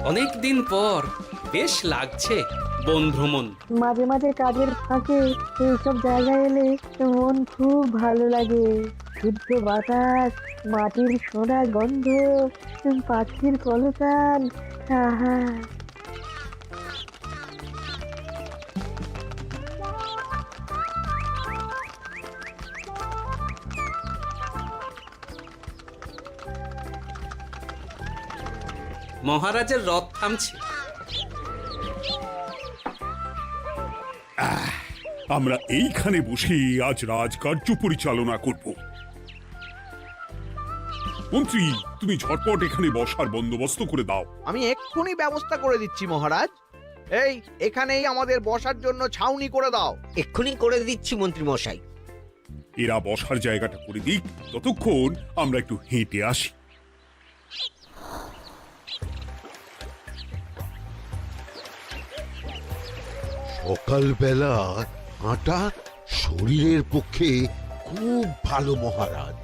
অনেক দিন পর বেশ লাগছে বন ভ্রমণ। মাঝে মাঝে কাজের ফাঁকে এইসব জায়গায় এলে মন খুব ভালো লাগে। শুদ্ধ বাতাস, মাটির সোনা গন্ধ, পাখির কলতান, আহা। মহারাজের রথ থামছে। আমরা এইখানে বসে আজ রাজকার্য পরিচালনা করব। মন্ত্রী, তুমি ঝটপট এখানে বসার বন্দোবস্ত করে দাও। আমি এক্ষুনি ব্যবস্থা করে দিচ্ছি মহারাজ। এই এখানেই আমাদের বসার জন্য ছাউনি করে দাও। এক্ষুনি করে দিচ্ছি মন্ত্রী মশাই। এরা বসার জায়গাটা করে দিক, ততক্ষণ আমরা একটু হেঁটে আসি। সকালবেলা হাঁটা শরীরের পক্ষে খুব ভালো মহারাজ।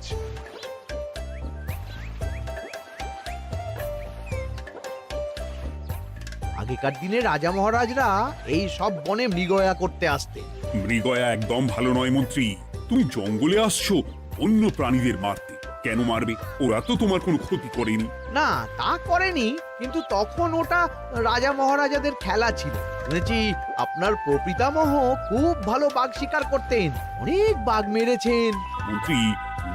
আগেকার দিনে রাজা মহারাজরা এই সব বনে মৃগয়া করতে আসতেন। মৃগয়া একদম ভালো নয় মন্ত্রী। তুমি জঙ্গলে আসছো অন্য প্রাণীদের মারতে। কেন মারবে? ওরা তো তোমার কোনো ক্ষতি করেনি। না, তা করেনি, কিন্তু তখন ওটা রাজা মহারাজাদের খেলা ছিল। শুনেছি আপনার প্রপিতামহ খুব ভালো বাঘ শিকার করতেন, অনেক বাঘ মেরেছেন। মন্ত্রী,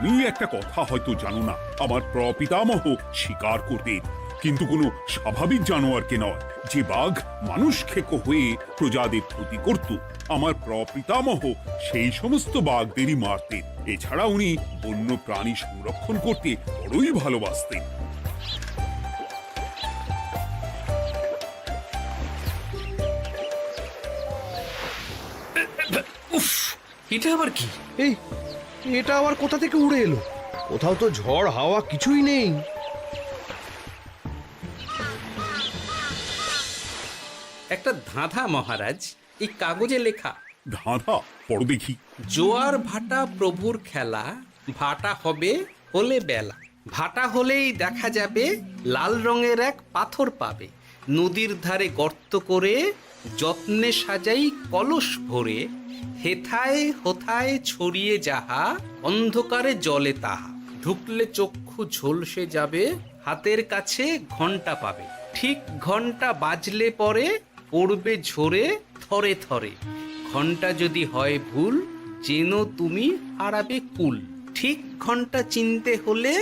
তুমি একটা কথা হয়তো জানো না। আমার প্রপিতামহ শিকার করতেন, কিন্তু কোনো স্বাভাবিক জানোয়ারকে নয়। যে বাঘ মানুষ খেকো হয়ে প্রজাদের ক্ষতি করত, আমার প্রপিতামহ সেই সমস্ত বাঘদেরই মারতেন। এছাড়া উনি বন্য প্রাণী সংরক্ষণ করতে বড়ই ভালোবাসতেন। উফ, এটা আবার কি? এই এটা আবার কোথা থেকে উড়ে এলো? কোথাও তো ঝড় হাওয়া কিছুই নেই। একটা ধাঁধা মহারাজ, এই কাগজে লেখা। ধাঁধা পড়ো দেখি। জোয়ার ভাটা প্রভুর খেলা, ভাটা হবে হলে বেলা। ভাটা হলেই দেখা যাবে লাল রঙের এক পাথর পাবে। নদীর ধারে গর্ত করে যত্নে সাজাই কলস ভরে। হেথায় হোথায় ছড়িয়ে যাহা, অন্ধকারে জলে তাহা। ঢুকলে চক্ষু ঝলসে যাবে, হাতের কাছে ঘন্টা পাবে। ঠিক ঘন্টা বাজলে পরে পড়বে ঝরে থরে থরে। ঘন্টা যদি হয় ভুল, যেন তুমি হারাবে কুল। ঠিক ঘন্টা চিনতে হলে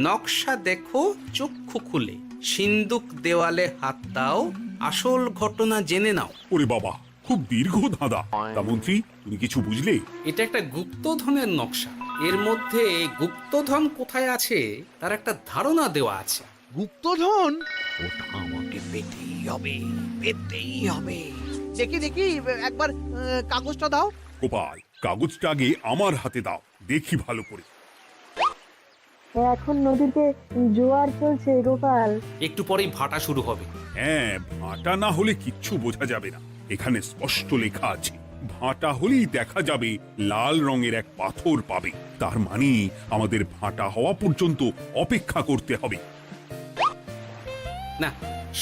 নকশা দেখো চক্ষু খুলে। সিন্দুক দেওয়ালে হাত দাও, আসল ঘটনা জেনে নাও। ওরে বাবা, খুব দীর্ঘ ধাঁধা। তা মন্ত্রী, তুমি কিছু বুঝলে? এটা একটা গুপ্তধনের নকশা। এর মধ্যে গুপ্তধন কোথায় আছে তার একটা ধারণা দেওয়া আছে। গুপ্তধন? ওটা আমাকে পেতেই হবে, পেতেই হবে। দেখি দেখি, একবার কাগজটা দাও। গোপাল, কাগজটা আগে আমার হাতে দাও, দেখি ভালো করে। এখন নদীতে জোয়ার চলছে গোপাল। একটু পরেই ভাটা শুরু হবে। হ্যাঁ, ভাটা না হলে কিচ্ছু বোঝা যাবে না। এখানে স্পষ্ট লেখা আছে, ভাটা হলেই দেখা যাবে লাল রঙের এক পাথর পাবে। তার মানে আমাদের ভাটা হওয়া পর্যন্ত অপেক্ষা করতে হবে। না,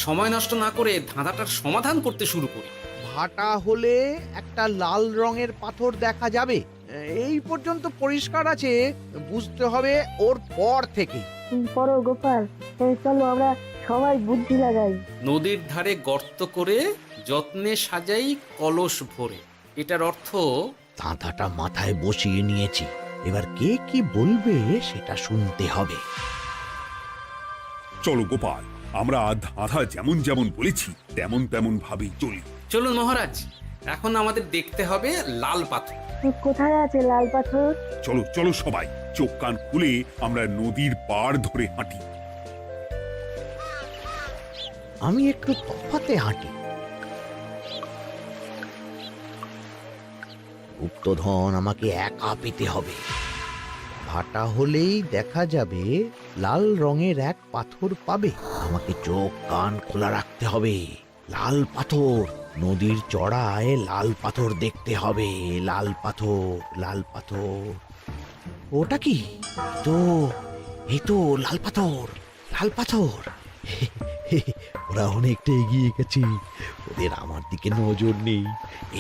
সময় নষ্ট না করে ধাঁধাটার সমাধান করতে শুরু করি। ভাটা হলে একটা লাল রঙের পাথর দেখা যাবে, এই পর্যন্ত পরিষ্কার আছে। বুঝতে হবে ওর পর থেকে। পড়ো গোপাল, চলো আমরা সবাই বুদ্ধি লাগাই। নদীর ধারে গর্ত করে যত্নে সাজাই কলস ভরে। এটার অর্থ, ধাঁধাটা মাথায় বসিয়ে নিয়েছি, এবার কে কি বলবে সেটা শুনতে হবে। চলো গোপাল, আমরা ধাঁধা যেমন যেমন বলেছি তেমন তেমন ভাবেই চলি। চলুন মহারাজ, এখন আমাদের দেখতে হবে লাল পাথর। কোথায় আছে লাল পাথর? চলো চলো সবাই, চোখ কান খুলে আমরা নদীর পাড় ধরে হাঁটি। আমি একটু তফাতে হাঁটি। গুপ্তধন আমাকে একা পেতে হবে। ভাটা হলেই দেখা যাবে লাল রঙের এক পাথর পাবে। আমাকে চোখ কান খোলা রাখতে হবে। লাল পাথর, নদীর চড়ায় লাল পাথর দেখতে হবে। লাল পাথর, লাল পাথর। ওটা কি? তো এই তো লাল পাথর, লাল পাথর। আমরা অনেকটা এগিয়ে গেছি, ওদের আমার দিকে নজর নেই।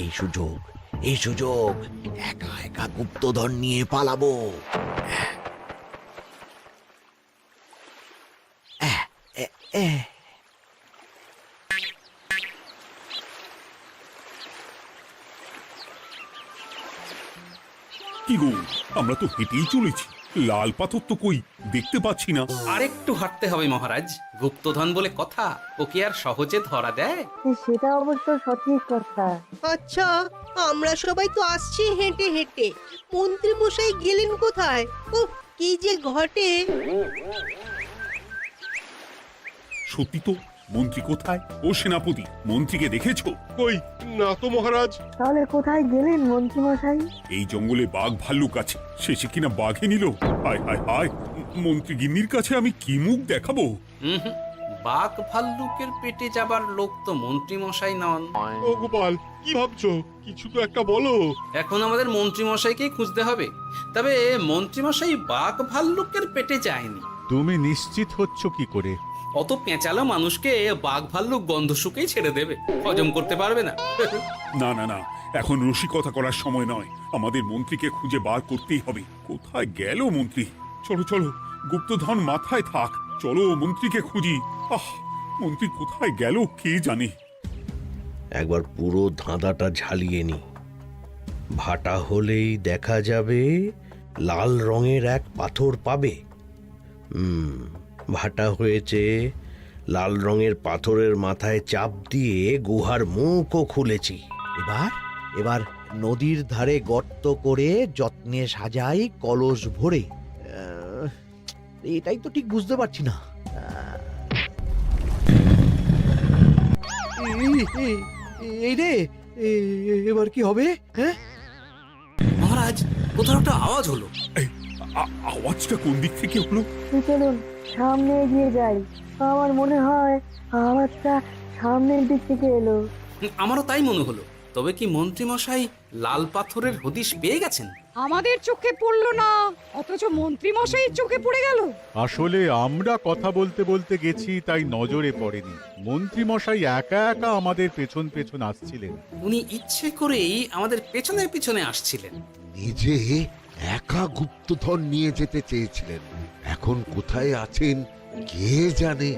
এই সুযোগ, এই সুযোগ, একা একা গুপ্তধন নিয়ে পালাবো। আহ, এ, এ। কি গো, আমরা তো হেঁটেই চলেছি, লাল পাথর তো কই দেখতে পাচ্ছি না। আরেকটু হাঁটতে হবে মহারাজ, গুপ্তধন বলে কথা, ওকে আর সহজে ধরা দেয়? সেটা অবশ্য সঠিক কথা। আচ্ছা, আমরা সবাই তো আসছি হেঁটে হেঁটে, মন্ত্রী মশাই গেলেন কোথায়? ও কি যে ঘটে! সত্যি তো, মন্ত্রী কোথায়? ও সেনাপতি, মন্ত্রীকে দেখেছো? কই না তো মহারাজ। তাহলে কোথায় গেলেন মন্ত্রী মশাই? এই জঙ্গলে বাঘ ভাল্লুক আছে, শেষে কিনা বাঘে নিল। হায় হায় হায়, মন্ত্রী গিন্নির কাছে আমি কি মুখ দেখাবো? হুম, বাঘ ভাল্লুকের পেটে যাবার লোক তো মন্ত্রী মশাই নন। ও গোপাল, কি ভাবছো? কিছু তো একটা বলো। এখন আমাদের মন্ত্রী মশাইকেই খুঁজতে হবে। তবে মন্ত্রী মশাই বাঘ ভাল্লুকের পেটে যায়নি। তুমি নিশ্চিত হচ্ছ কি করে? অত পেঁচালো মানুষকে বাঘ ভাল্লুক গন্ধ শুকেই ছেড়ে দেবে, হজম করতে পারবে না। না না না, এখন রসিকতা করার সময় নয়, আমাদের মন্ত্রীকে খুঁজে বার করতেই হবে। কোথায় গেল মন্ত্রী? চলো চলো, গুপ্তধন মাথায় থাক, চলো মন্ত্রীকে খুঁজি। আহ, মন্ত্রী কোথায় গেল কে জানে। একবার পুরো ধাঁধাটা ঝালিয়ে নি। ভাটা হলেই দেখা যাবে লাল রঙের এক পাথর পাবে। ভাটা হয়েছে, লাল রঙের পাথরের মাথায় চাপ দিয়ে গুহার মুখও খুলেছি। এবার এবার নদীর ধারে গর্ত করে যত্নে সাজাই কলস ভরে। এটাই তো ঠিক বুঝতে পারছি না। এই রে, এবার কি হবে? হ্যাঁ, মহারাজ, কোথাও একটা আওয়াজ হলো। এই, আওয়াজটা কোন দিক থেকে হলো? চলুন সামনে এগিয়ে যাই। আমার মনে হয় আওয়াজটা সামনের দিক থেকে এলো। আমারও তাই মনে হলো। তবে কি মন্ত্রী মশাই লাল পাথরের হদিশ পেয়ে গেছেন? আমাদের চোখে পড়লো না, অথচ মন্ত্রী মশাইয়ের চোখে পড়ে গেল। আসলে আমরা কথা বলতে বলতে গেছি, তাই নজরে পড়েনি। মন্ত্রী মশাই একা একা আমাদের পেছন পেছন আসছিলেন। উনি ইচ্ছে করেই আমাদের পেছনে পেছনে আসছিলেন। নিজে একা গুপ্তধন নিয়ে যেতে চেয়েছিলেন, এখন কোথায় আছেন কে জানে।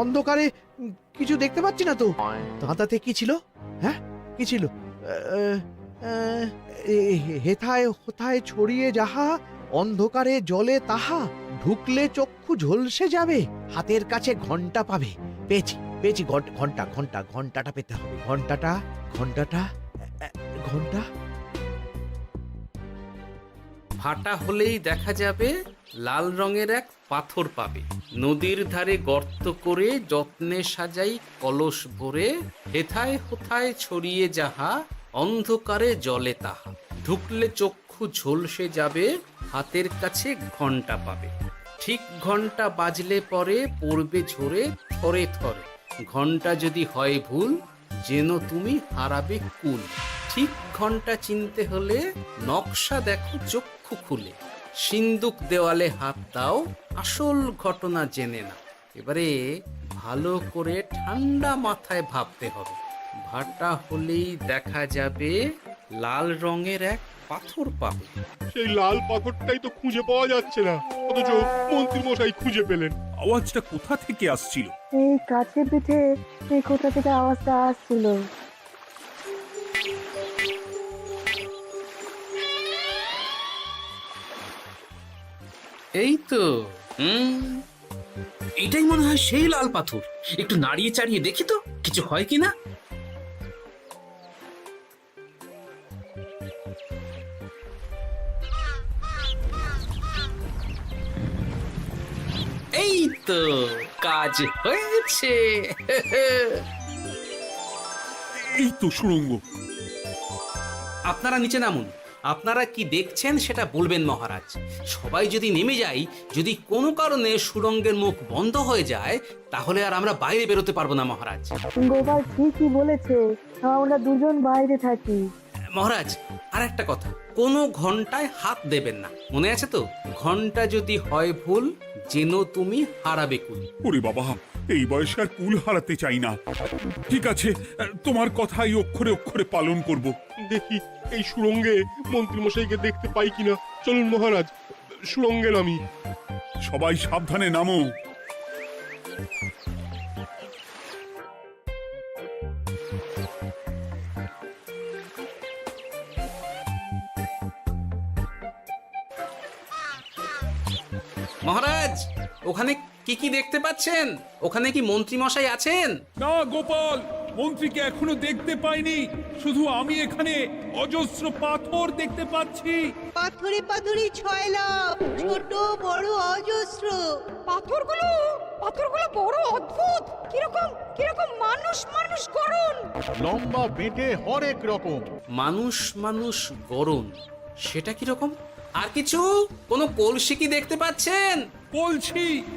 অন্ধকারে কিছু দেখতে পাচ্ছি না তো। ধাঁধাতে কি ছিল? হ্যাঁ, কি ছিল? হেথায় হোথায় ছড়িয়ে যাহা, অন্ধকারে জলে তাহা, ঢুকলে চক্ষু ঝলসে যাবে, হাতের কাছে ঘন্টা পাবে। পেয়েছি পেয়েছি, ঘন্টা ঘন্টা ঘন্টাটা পেতে হবে। ঘন্টাটা ঘন্টাটা ঘন্টা। ভাটা হলেই দেখা যাবে লাল রঙের এক পাথর পাবে, নদীর ধারে গর্ত করে যত্নে সাজাই কলস ভরে, হেথায় হোথায় ছড়িয়ে যাহা, অন্ধকারে জলে তাহা, ঢুকলে চক্ষু ঝলসে যাবে, হাতের কাছে ঘন্টা পাবে। ঠিক ঘন্টা বাজলে পরে পড়বে ঝরে থরে থরে, ঘন্টা যদি হয় ভুল যেন তুমি হারাবে কুল। ঠিক ঘন্টা চিনতে হলে নকশা দেখো চক্ষু খুলে, সিন্দুক দেওয়ালে হাত দাও, আসল ঘটনা জেনে না। এবারে ভালো করে ঠান্ডা মাথায় ভাবতে হবে। ভাটা হলেই দেখা যাবে লাল রঙের এক পাথর পাবে। সেই লাল পাথরটাই তো খুঁজে পাওয়া যাচ্ছে না, অথচ মন্ত্রী মশাই খুঁজে পেলেন। আওয়াজটা কোথা থেকে আসছিল? এই কাছে পিঠে এই কোথা থেকে আওয়াজটা আসছিল। এই তো, এটাই মনে হয় সেই লাল পাথর। একটু নাড়িয়ে চাড়িয়ে দেখি তো কিছু হয় কিনা। এই তো, কাজ হয়েছে। এই তো সুড়ঙ্গ। আপনারা নিচে নামুন। আপনারা কি দেখছেন সেটা বলবেন মহারাজ। সবাই যদি নেমে যাই, যদি কোনো কারণে সুড়ঙ্গের মুখ বন্ধ হয়ে যায়, তাহলে আর আমরা বাইরে বেরোতে পারবো না মহারাজ। গোপাল ঠিকই বলেছে, আমরা দুজন বাইরে থাকি। মহারাজ আর একটা কথা, কোনো ঘন্টায় হাত দেবেন না, মনে আছে তো? ঘন্টা যদি হয় ভুল, যেন তুমি হারাবে কুল। ওরে বাবা, এই বয়সে আর কুল হারাতে চাই না। ঠিক আছে, তোমার কথাই অক্ষরে অক্ষরে পালন করব। দেখি এই সুরঙ্গে মন্ত্রীমশাইকে দেখতে পাই কিনা। চলুন মহারাজ, সুরঙ্গে নামি। সবাই সাবধানে নামো। মহারাজ, ওখানে কি কি দেখতে পাচ্ছেন? ওখানে কি মন্ত্রী মশাই আছেন? না গোপাল, মন্ত্রীকে এখনো দেখতে পাইনি। শুধু আমি এখানে অজস্র পাথর দেখতে পাচ্ছি। পাথরে পাথরে ছয় লাভ, ছোট বড় অজস্র। পাথরগুলো বড় অদ্ভুত, কিরকম কিরকম মানুষ মানুষ গড়ন। লম্বা বেঁটে হরেক রকম। মানুষ মানুষ গরম, সেটা কি রকম? আর কিছু? কোনো কলসি কি দেখতে পাচ্ছেন?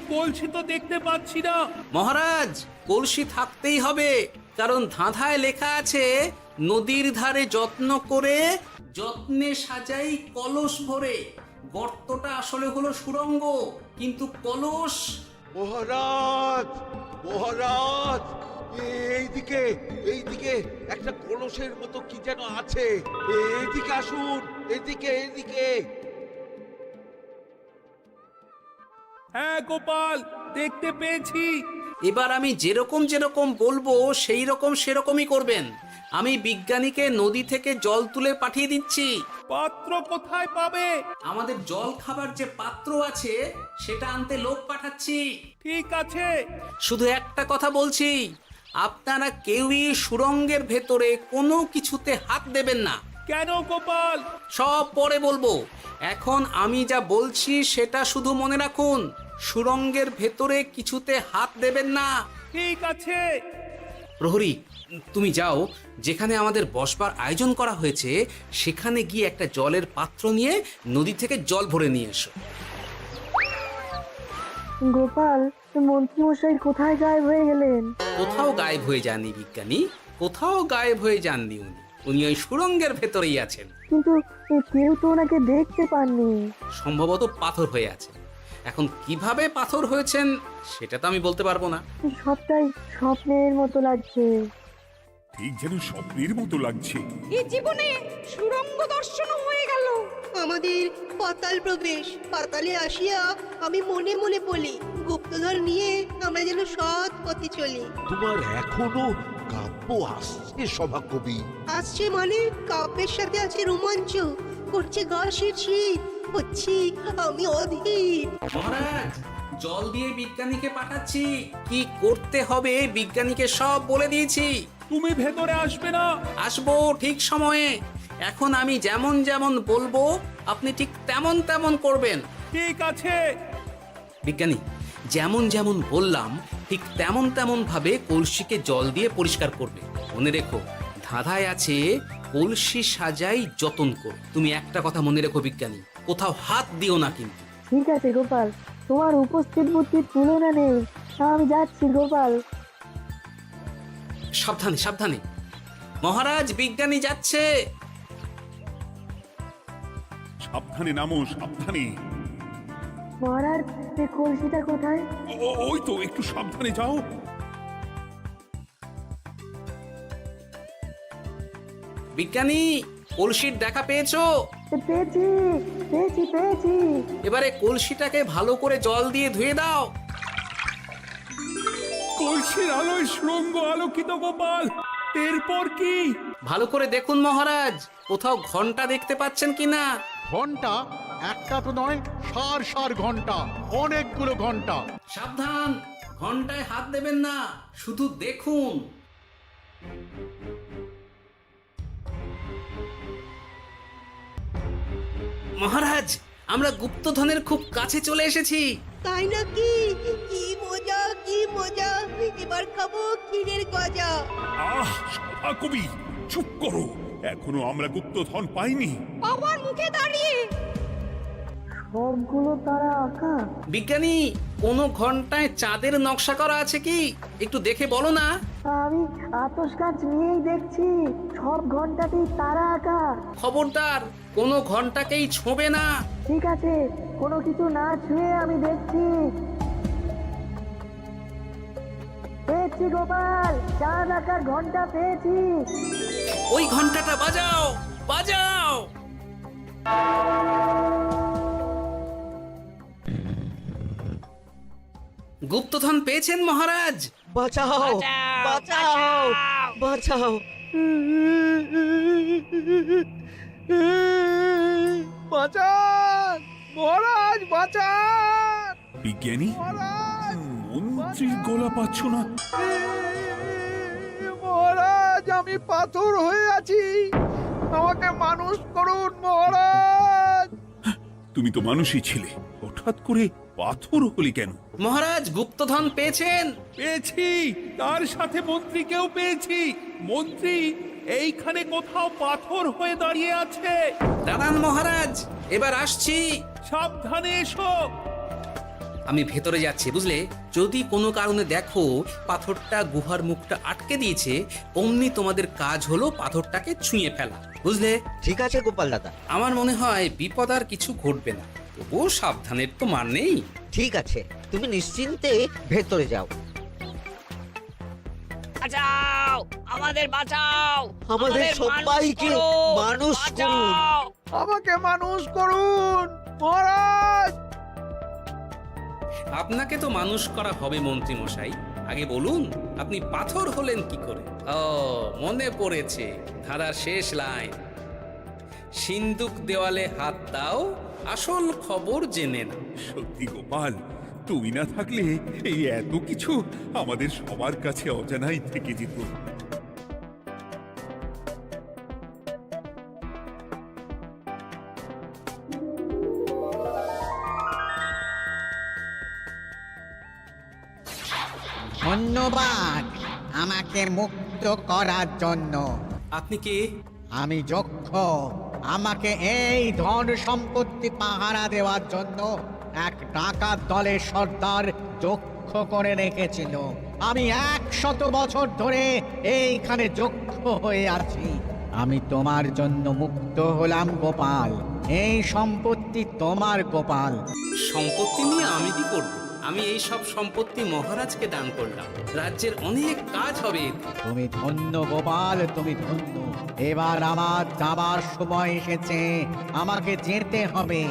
কলসি তো দেখতে পাচ্ছি না। মহারাজ, কলসি থাকতেই হবে, কারণ ধাঁধায় লেখা আছে নদীর ধারে যত্ন করে যত্নে সাজাই কলস ভরে। গর্তটা আসলে হলো সুড়ঙ্গ, কিন্তু কলস। মহারাজ, মহারাজ, এইদিকে এইদিকে একটা কলসের মতো কি যেন আছে। এইদিকে আসুন, এদিকে এদিকে। হ্যাঁ গোপাল, দেখতে পেয়েছি। এবার আমি যেরকম যেরকম বলবো সেই রকম সেরকমই করবেন। আমি বিজ্ঞানীকে নদী থেকে জল তুলে পাঠিয়ে দিচ্ছি। পাত্র কোথায় পাবে? আমাদের জল খাবার যে পাত্র আছে সেটা আনতে লোক পাঠাচ্ছি। ঠিক আছে। শুধু একটা কথা বলছি, আপনারা কেউই সুড়ঙ্গের ভেতরে কোনো কিছুতে হাত দেবেন না। কেন গোপাল? সব পরে বলবো, এখন আমি যা বলছি সেটা শুধু মনে রাখুন। সুড়ঙ্গের ভেতরে কিছুতে হাত দেবেন না। ঠিক আছে। প্রহরী, তুমি যাও, যেখানে আমাদের বসবার আয়োজন করা হয়েছে সেখানে গিয়ে একটা জলের পাত্র নিয়ে নদী থেকে জল ভরে নিয়ে এসো। গোপাল, মন্ত্রী মশাই কোথায় গায়েব হয়ে গেলেন? কোথাও গায়েব হয়ে যাননি বিজ্ঞানী, কোথাও গায়েব হয়ে যাননি উনি ওই সুড়ঙ্গের ভেতরেই আছেন। কিন্তু কেউ তো ওনাকে দেখতে পাননি। সম্ভবত পাথর হয়ে আছে। এখন কিভাবে পাথর হয়েছেন সেটা তো আমি বলতে পারবো না। সবটাই স্বপ্নের মতো লাগছে। ঠিক যেন স্বপ্নের মতো লাগছে। এই জীবনে সুরঙ্গ দর্শন হয়ে গেল। আমাদের পাতাল প্রবেশ। পাতালে আসিয়া আমি মনে মনে বলি, গুপ্তধন নিয়ে আমরা যেন সৎ পথে চলি। তোমার এখনো কাব্য আসছে সভাকবি? আসছে মানে কাব্যের সাথে আছে রোমাঞ্চ, করছে গা শীত, হচ্ছি আমি অধীর। মহারাজ, জল দিয়ে বিজ্ঞানীকে পাঠাচ্ছি। কি করতে হবে বিজ্ঞানীকে সব বলে দিয়েছি। তুমি ভেতরে আসবে না? আসবো ঠিক সময়ে। এখন আমি যেমন যেমন বলবো আপনি ঠিক তেমন তেমন করবেন। ঠিক আছে। বিজ্ঞানী, যেমন যেমন বললাম ঠিক তেমন তেমন ভাবে কলসিকে জল দিয়ে পরিষ্কার করবে। মনে রেখো, ধাঁধায় আছে কলসি সাজাই যতন কর। তুমি একটা কথা মনে রেখো বিজ্ঞানী, কোথাও হাত দিও না কিন্তু। ঠিক আছে গোপাল, তোমার উপস্থিত বুদ্ধির তুলনা নেই। আমি যাচ্ছি গোপাল। সাবধানে সাবধানে। মহারাজ, বিজ্ঞানী যাচ্ছে। সাবধানে নামো, সাবধানে। মহারাজ, এই কলসিটা কোথায়? ওই তো, একটু সাবধানে যাও। বিজ্ঞানী, কলসির দেখা পেয়েছো? পেয়েছি পেয়েছি পেয়েছি। এবারে কলসিটাকে ভালো করে জল দিয়ে ধুয়ে দাও। কলসির আলোয় সুড়ঙ্গ আলোকিত গোপাল। এরপর কি? ভালো করে দেখুন মহারাজ, কোথাও ঘন্টা দেখতে পাচ্ছেন কিনা। ঘন্টা? একটা তো নয়, সার সার ঘন্টা, অনেকগুলো ঘন্টা। সাবধান, ঘন্টায় হাত দেবেন না, শুধু দেখুন। মহারাজ, আমরা গুপ্তধনের খুব কাছে চলে এসেছি। তাই নাকি? কি মজা কি মজা, এবার খাবো ক্ষীরের গজা। আহ, সভাকবি চুপ করো। এখনো আমরা গুপ্তধন পাইনি। বাবার মুখে দাঁড়িয়ে সবগুলো তারা আঁকা। বিজ্ঞানী, কোনো ঘন্টায় চাঁদের নকশা করা আছে কি? একটু দেখে বলো না। আমি আতস কাজ নিয়েই দেখছি, সব ঘন্টাতেই তারা আঁকা। খবরদার, কোনো ঘন্টাকেই ছোঁবে না। ঠিক আছে, কোনো কিছু না ছুঁয়ে আমি দেখছি। পেয়েছি গোপাল, চাঁদ আঁকার ঘন্টা পেয়েছি। ওই ঘন্টাটা বাজাও, বাজাও। গুপ্তধন পেয়েছেন মহারাজ? বাঁচাও, বাঁচাও, বাঁচাও। বাঁচান মহারাজ, বাঁচান বিজ্ঞানী, মহারাজ, মন্ত্রীর গলা পাচ্ছ না? মহারাজ, আমি পাথর হয়ে আছি, আমাকে মানুষ করুন মহারাজ। তুমি তো মানুষই ছিলে, হঠাৎ করে পাথর হলি কেন? মহারাজ, গুপ্তধন পেয়েছেন? পেয়েছি, তার সাথে মন্ত্রীকেও পেয়েছি। মন্ত্রী এইখানে কোথাও পাথর হয়ে দাঁড়িয়ে আছে। দাঁড়ান মহারাজ, এবার আসছি। সাবধানে এসো। আমি ভেতরে যাচ্ছি, বুঝলে? যদি কোনো কারণে দেখো পাথরটা গুহার মুখটা আটকে দিয়েছে, অমনি তোমাদের কাজ হলো পাথরটাকে ছুঁয়ে ফেলা, বুঝলে? ঠিক আছে গোপাল দাদা। আমার মনে হয় বিপদ আর কিছু ঘটবে না, তবুও সাবধানের তো মান নেই। ঠিক আছে, তুমি নিশ্চিন্তে ভেতরে যাও। বাঁচাও, আমাদের বাঁচাও, আমাদের সবাইকে মানুষ করুন। আমাকে মানুষ করুন মহারাজ। আপনাকে তো মানুষ করা হবে মন্ত্রী মশাই। আগে বলুন, আপনি পাথর হলেন কি করে? ও, মনে পড়েছে, ধারার শেষ লাইন। সিন্দুক দেওয়ালে হাত দাও, আসল খবর জেনে না। সত্যি গোপাল, তুমি না থাকলে এই এত কিছু আমাদের সবার কাছে অজানাই থেকে যেত। ধন্যবাদ আমাকে মুক্ত করার জন্য। আপনি কে? আমি যক্ষ। আমাকে এই ধন সম্পত্তি পাহারা দেওয়ার জন্য এক ডাকাত দলের সর্দার যক্ষ করে রেখেছিল। আমি 100 বছর ধরে এইখানে যক্ষ হয়ে আছি। আমি তোমার জন্য মুক্ত হলাম গোপাল। এই সম্পত্তি তোমার গোপাল। সম্পত্তি নিয়ে আমি কি করব? আমি এই সব সম্পত্তি মহারাজকে দান করলাম, রাজ্যের অনেক কাজ হবে। তুমি ধন্য গোপাল, তুমি ধন্য। এবার আমার যাবার সময় এসেছে, আমাকে যেতে হবে।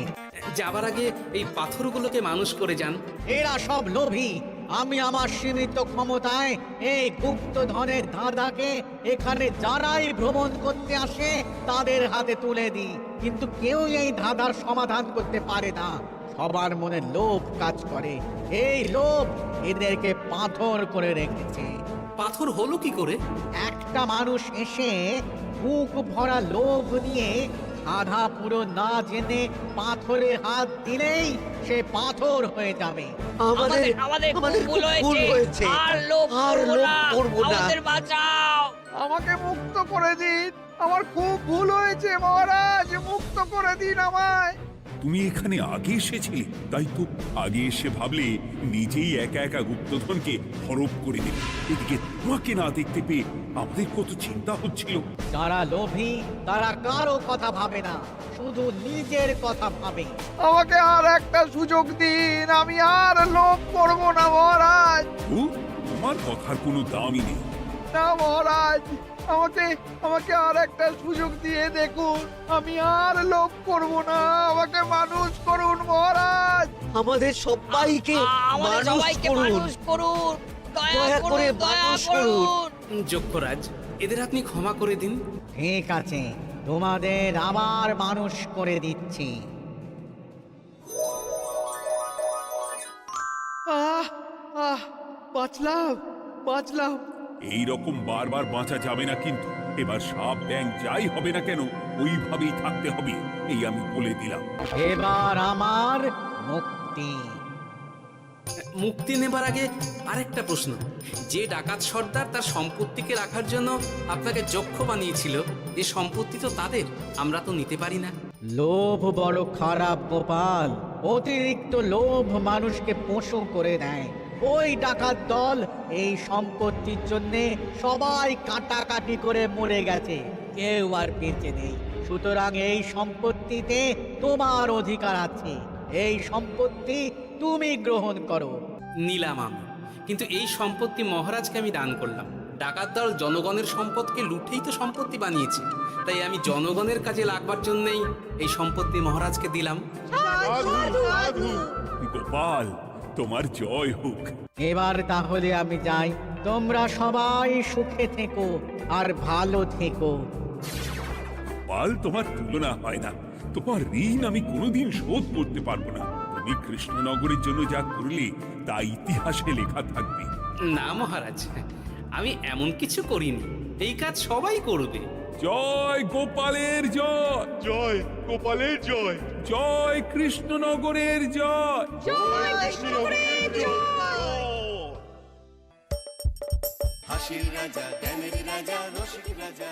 যাবার আগে এই পাথরগুলোকে মানুষ করে যান। এরা সব লোভী। আমি আমার সীমিত ক্ষমতায় এই গুপ্তধনের ধাঁধাকে এখানে যারাই ভ্রমণ করতে আসে তাদের হাতে তুলে দিই, কিন্তু কেউ এই ধাঁধার সমাধান করতে পারে না। সবার মনে লোভ কাজ করে, এই লোভ এদেরকে পাথর করে রেখেছে। পাথর হলো কি করে? একটা মানুষ এসে বুক ভরা লোভ নিয়ে আধা পুরো না জেনে পাথরে হাত দিলেই সে পাথর হয়ে যাবে। আমাদের ভুল হয়েছে, আর লোভ করবো না, আমাদের বাঁচাও। আমাকে মুক্ত করে দিন, আমার খুব ভুল হয়েছে মহারাজ, মুক্ত করে দিন আমায়। তুমি এখানে আগে এসেছিলে, তাই তো আগে এসে ভাবলে নিজেই একা একা গুপ্তধনকে হরপ করে দেবে। এদিকে তোমাকে না দেখতে পেয়ে আমাদের কত চিন্তা হচ্ছিল। যারা লোভী তারা কারো কথা ভাবে না, শুধু নিজের কথা ভাবে। আমাকে আর একটা সুযোগ দিন, আমি আর লোভ করব না মহারাজ। ও, তোমার কথার কোনো দামই নেই। না মহারাজ, আমাকে আর একটা সুযোগ দিয়ে দেখুন, আমি আর লোভ করব না, আমাকে মানুষ করুন মহারাজ। আমাদের সবাইকে মানুষ করুন, দয়া করে মানুষ করুন। যক্ষরাজ, এদের আপনি ক্ষমা করে দিন। ঠিক আছে, তোমাদের আবার মানুষ করে দিচ্ছি। বাঁচলাম। এই রকম বারবার বাঁচা যাবে না কিন্তু। এবার সাপ ব্যাং যাই হবে না কেন, ওইভাবেই থাকতে হবে, এই আমি বলে দিলাম। এবার আমার মুক্তি। মুক্তি নেবার আগে আরেকটা প্রশ্ন। যে ডাকাত সর্দার তার সম্পত্তিকে রাখার জন্য আপনাকে যক্ষ বানিয়েছিল, এই সম্পত্তি তো তাদের, আমরা তো নিতে পারি না। লোভ বড় খারাপ গোপাল। অতিরিক্ত লোভ মানুষকে পশু করে দেয়। ওই ডাকাত দল এই সম্পত্তির জন্যে সবাই কাটাকাটি করে মরে গেছে, কেউ আর বেঁচে নেই। সুতরাং এই সম্পত্তিতে তোমার অধিকার আছে, এই সম্পত্তি তুমি গ্রহণ করো। নিলাম আমি, কিন্তু এই সম্পত্তি মহারাজকে আমি দান করলাম। ডাকাত দল জনগণের সম্পদকে লুটেই তো সম্পত্তি বানিয়েছে, তাই আমি জনগণের কাজে লাগবার জন্যই এই সম্পত্তি মহারাজকে দিলাম। সাধু সাধু গোপাল, তোমার জয় হোক। এবার তাহলে আমি যাই, তোমরা সবাই সুখে থেকো আর ভালো থেকো। গোপাল, তোমার তুলনা হয় না। তোমার ঋণ আমি কোনোদিন শোধ করতে পারবো না। তুমি কৃষ্ণনগরের জন্য যা করলে তা ইতিহাসে লেখা থাকবে। না মহারাজ, আমি এমন কিছু করিনি, এই কাজ সবাই করবে। জয় গোপালের জয়, জয় গোপালের জয়, জয় কৃষ্ণনগরের জয়। জয় কৃষ্ণনগরের জয়। হাসির রাজা, জ্ঞানের রাজা, রসিক রাজা।